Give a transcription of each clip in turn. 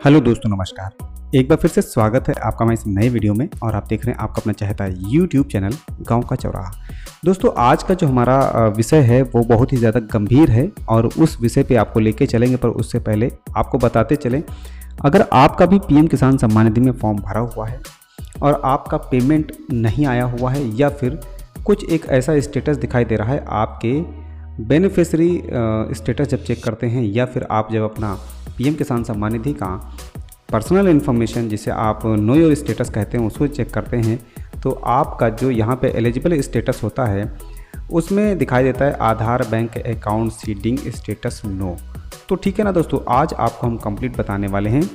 Hello दोस्तों, नमस्कार। एक बार फिर से स्वागत है आपका मैं इस नए वीडियो में और आप देख रहे हैं आपका अपना चाहता है यूट्यूब चैनल गांव का चौराहा। दोस्तों, आज का जो हमारा विषय है वो बहुत ही ज़्यादा गंभीर है और उस विषय पे आपको लेके चलेंगे, पर उससे पहले आपको बताते चलें, अगर आपका भी पीएम किसान सम्मान निधि में फॉर्म भरा हुआ है और आपका पेमेंट नहीं आया हुआ है या फिर कुछ एक ऐसा स्टेटस दिखाई दे रहा है, आपके बेनिफिशरी स्टेटस जब चेक करते हैं या फिर आप जब अपना पीएम किसान सम्मान निधि का पर्सनल इन्फॉर्मेशन जिसे आप नो योर स्टेटस कहते हैं उसको चेक करते हैं, तो आपका जो यहाँ पे एलिजिबल स्टेटस होता है उसमें दिखाई देता है Aadhaar bank account seeding status no. तो ठीक है ना दोस्तों, आज आपको हम कंप्लीट बताने वाले हैं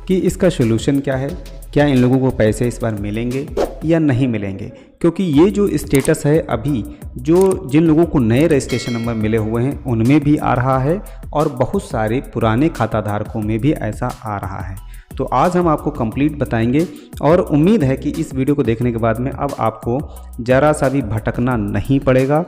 कि इसका सोल्यूशन क्या है, क्या इन लोगों को पैसे इस बार मिलेंगे या नहीं मिलेंगे। क्योंकि ये जो स्टेटस है अभी जो जिन लोगों को नए रजिस्ट्रेशन नंबर मिले हुए हैं उनमें भी आ रहा है और बहुत सारे पुराने खाता धारकों में भी ऐसा आ रहा है। तो आज हम आपको कंप्लीट बताएंगे और उम्मीद है कि इस वीडियो को देखने के बाद में अब आपको ज़रा सा भी भटकना नहीं पड़ेगा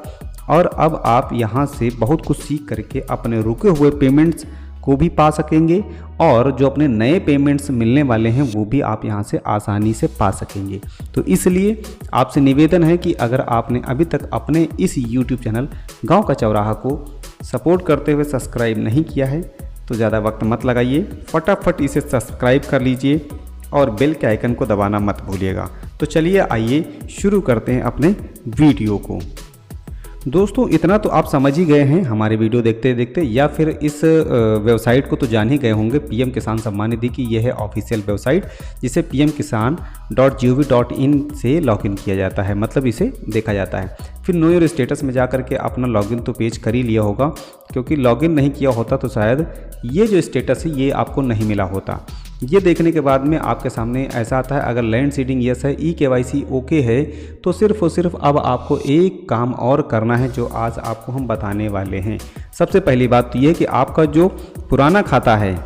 और अब आप यहाँ से बहुत कुछ सीख करके अपने रुके हुए पेमेंट्स को भी पा सकेंगे और जो अपने नए पेमेंट्स मिलने वाले हैं वो भी आप यहां से आसानी से पा सकेंगे। तो इसलिए आपसे निवेदन है कि अगर आपने अभी तक अपने इस YouTube चैनल गांव का चौराहा को सपोर्ट करते हुए सब्सक्राइब नहीं किया है तो ज़्यादा वक्त मत लगाइए, फटाफट इसे सब्सक्राइब कर लीजिए और बेल के आइकन को दबाना मत भूलिएगा। तो चलिए आइए शुरू करते हैं अपने वीडियो को। दोस्तों, इतना तो आप समझ ही गए हैं हमारे वीडियो देखते देखते या फिर इस वेबसाइट को तो जान ही गए होंगे, पीएम किसान सम्मान निधि की यह है ऑफिशियल वेबसाइट जिसे pmkisan.gov.in से लॉगिन किया जाता है, मतलब इसे देखा जाता है। फिर नो योर स्टेटस में जा करके अपना लॉगिन तो पेज कर ही लिया होगा, क्योंकि लॉगिन नहीं किया होता तो शायद ये जो स्टेटस है ये आपको नहीं मिला होता। ये देखने के बाद में आपके सामने ऐसा आता है, अगर लैंड सीडिंग यस है, eKYC ओके है, तो सिर्फ और सिर्फ अब आपको एक काम और करना है जो आज आपको हम बताने वाले हैं। सबसे पहली बात तो ये है कि आपका जो पुराना खाता है,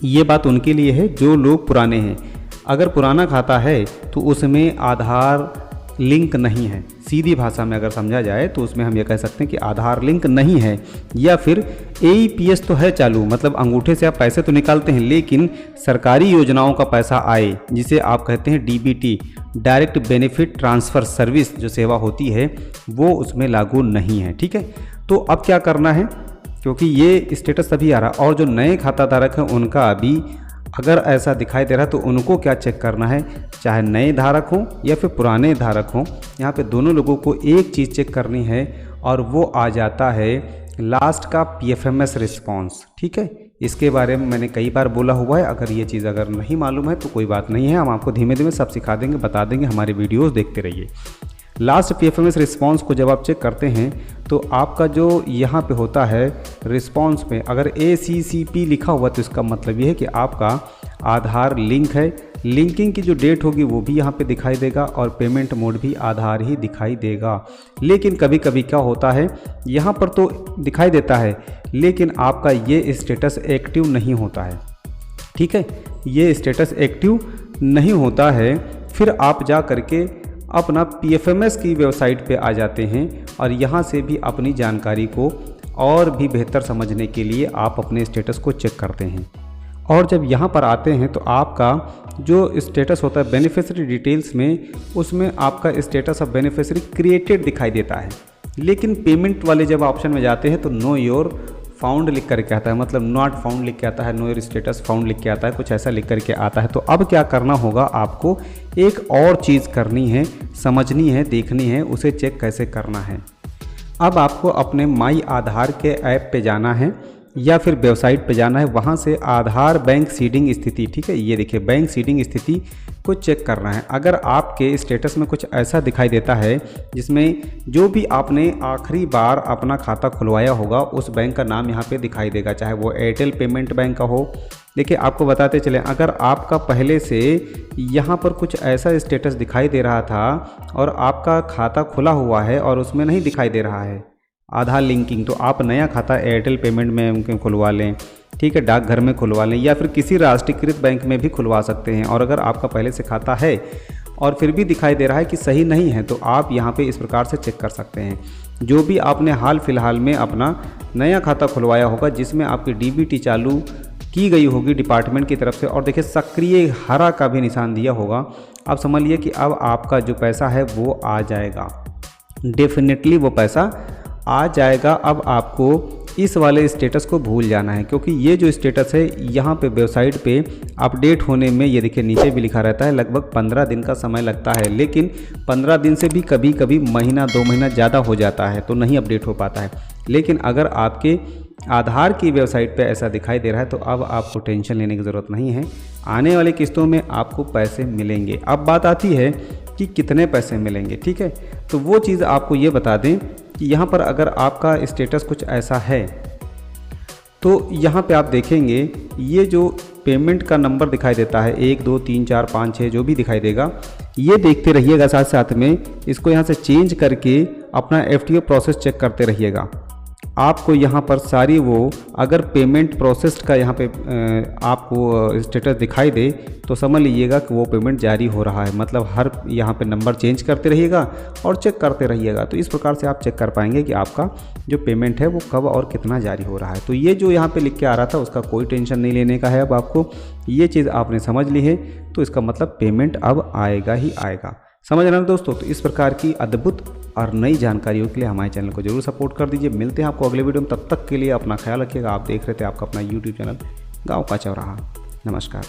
ये बात उनके लिए है जो लोग पुराने हैं। अगर पुराना खाता है तो उसमें आधार लिंक नहीं है, सीधी भाषा में अगर समझा जाए तो उसमें हम ये कह सकते हैं कि आधार लिंक नहीं है, या फिर AEPS तो है चालू, मतलब अंगूठे से आप पैसे तो निकालते हैं लेकिन सरकारी योजनाओं का पैसा आए जिसे आप कहते हैं DBT, direct benefit transfer service जो सेवा होती है वो उसमें लागू नहीं है। ठीक है, तो अब क्या करना है, क्योंकि ये स्टेटस अभी आ रहा और जो नए खाता धारक हैं उनका अभी अगर ऐसा दिखाई दे रहा है तो उनको क्या चेक करना है, चाहे नए धारक हों या फिर पुराने धारक हों, यहाँ पे दोनों लोगों को एक चीज़ चेक करनी है और वो आ जाता है लास्ट का PFMS रिस्पॉन्स। ठीक है, इसके बारे में मैंने कई बार बोला हुआ है, अगर ये चीज़ अगर नहीं मालूम है तो कोई बात नहीं है, हम आपको धीमे धीमे सब सिखा देंगे, बता देंगे, हमारे वीडियोज़ देखते रहिए। लास्ट PFMS रिस्पॉन्स को जब आप चेक करते हैं तो आपका जो यहाँ पे होता है रिस्पॉन्स में अगर ACCP लिखा हुआ तो इसका मतलब ये है कि आपका आधार लिंक है। लिंकिंग की जो डेट होगी वो भी यहाँ पे दिखाई देगा और पेमेंट मोड भी आधार ही दिखाई देगा। लेकिन कभी कभी क्या होता है, यहाँ पर तो दिखाई देता है लेकिन आपका ये स्टेटस एक्टिव नहीं होता है। ठीक है, ये स्टेटस एक्टिव नहीं होता है। फिर आप जा करके अपना PFMS की वेबसाइट पे आ जाते हैं और यहाँ से भी अपनी जानकारी को और भी बेहतर समझने के लिए आप अपने स्टेटस को चेक करते हैं। और जब यहाँ पर आते हैं तो आपका जो स्टेटस होता है बेनिफिशियरी डिटेल्स में, उसमें आपका स्टेटस ऑफ बेनिफिशियरी क्रिएटेड दिखाई देता है, लेकिन पेमेंट वाले जब ऑप्शन में जाते हैं तो नो योर फाउंड लिख करके आता है, मतलब नॉट फाउंड लिख के आता है, नो योर स्टेटस फाउंड लिख के आता है, कुछ ऐसा लिख करके आता है। तो अब क्या करना होगा, आपको एक और चीज़ करनी है, समझनी है, देखनी है, उसे चेक कैसे करना है। अब आपको अपने माई आधार के ऐप पे जाना है या फिर वेबसाइट पे जाना है, वहाँ से आधार बैंक सीडिंग स्थिति, ठीक है, ये देखिए बैंक सीडिंग स्थिति को चेक करना है। अगर आपके स्टेटस में कुछ ऐसा दिखाई देता है जिसमें जो भी आपने आखिरी बार अपना खाता खुलवाया होगा उस बैंक का नाम यहाँ पे दिखाई देगा, चाहे वो एयरटेल पेमेंट बैंक का हो। देखिए, आपको बताते चलें, अगर आपका पहले से यहाँ पर कुछ ऐसा स्टेटस दिखाई दे रहा था और आपका खाता खुला हुआ है और उसमें नहीं दिखाई दे रहा है आधार लिंकिंग, तो आप नया खाता एयरटेल पेमेंट में खुलवा लें, ठीक है, डाकघर में खुलवा लें या फिर किसी राष्ट्रीयकृत बैंक में भी खुलवा सकते हैं। और अगर आपका पहले से खाता है और फिर भी दिखाई दे रहा है कि सही नहीं है तो आप यहाँ पे इस प्रकार से चेक कर सकते हैं। जो भी आपने हाल फिलहाल में अपना नया खाता खुलवाया होगा जिसमें आपकी DBT चालू की गई होगी डिपार्टमेंट की तरफ से, और देखिए सक्रिय हरा का भी निशान दिया होगा। आप समझ लिए कि अब आपका जो पैसा है वो आ जाएगा, डेफिनेटली वो पैसा आ जाएगा। अब आपको इस वाले स्टेटस को भूल जाना है, क्योंकि ये जो स्टेटस है यहाँ पे वेबसाइट पे अपडेट होने में, ये देखिए नीचे भी लिखा रहता है लगभग 15 दिन का समय लगता है, लेकिन 15 दिन से भी कभी कभी महीना 2 महीना ज़्यादा हो जाता है तो नहीं अपडेट हो पाता है। लेकिन अगर आपके आधार की वेबसाइट पे ऐसा दिखाई दे रहा है तो अब आपको टेंशन लेने की ज़रूरत नहीं है, आने वाली किस्तों में आपको पैसे मिलेंगे। अब बात आती है कि कितने पैसे मिलेंगे, ठीक है। तो वो चीज़ आपको ये बता दें कि यहाँ पर अगर आपका स्टेटस कुछ ऐसा है तो यहाँ पे आप देखेंगे ये जो पेमेंट का नंबर दिखाई देता है 1 2 3 4 5 6 जो भी दिखाई देगा, ये देखते रहिएगा। साथ साथ में इसको यहाँ से चेंज करके अपना FTO प्रोसेस चेक करते रहिएगा। आपको यहाँ पर सारी वो अगर पेमेंट प्रोसेस्ड का यहाँ पे आपको स्टेटस दिखाई दे तो समझ लीजिएगा कि वो पेमेंट जारी हो रहा है। मतलब हर यहाँ पे नंबर चेंज करते रहिएगा और चेक करते रहिएगा, तो इस प्रकार से आप चेक कर पाएंगे कि आपका जो पेमेंट है वो कब और कितना जारी हो रहा है। तो ये जो यहाँ पे लिख के आ रहा था उसका कोई टेंशन नहीं लेने का है। अब आपको ये चीज़ आपने समझ ली है तो इसका मतलब पेमेंट अब आएगा ही आएगा। समझ रहे हैं दोस्तों। तो इस प्रकार की अद्भुत और नई जानकारियों के लिए हमारे चैनल को जरूर सपोर्ट कर दीजिए। मिलते हैं आपको अगले वीडियो में, तब तक के लिए अपना ख्याल रखिएगा। आप देख रहे थे आपका अपना YouTube चैनल गाँव का चौराहा। नमस्कार।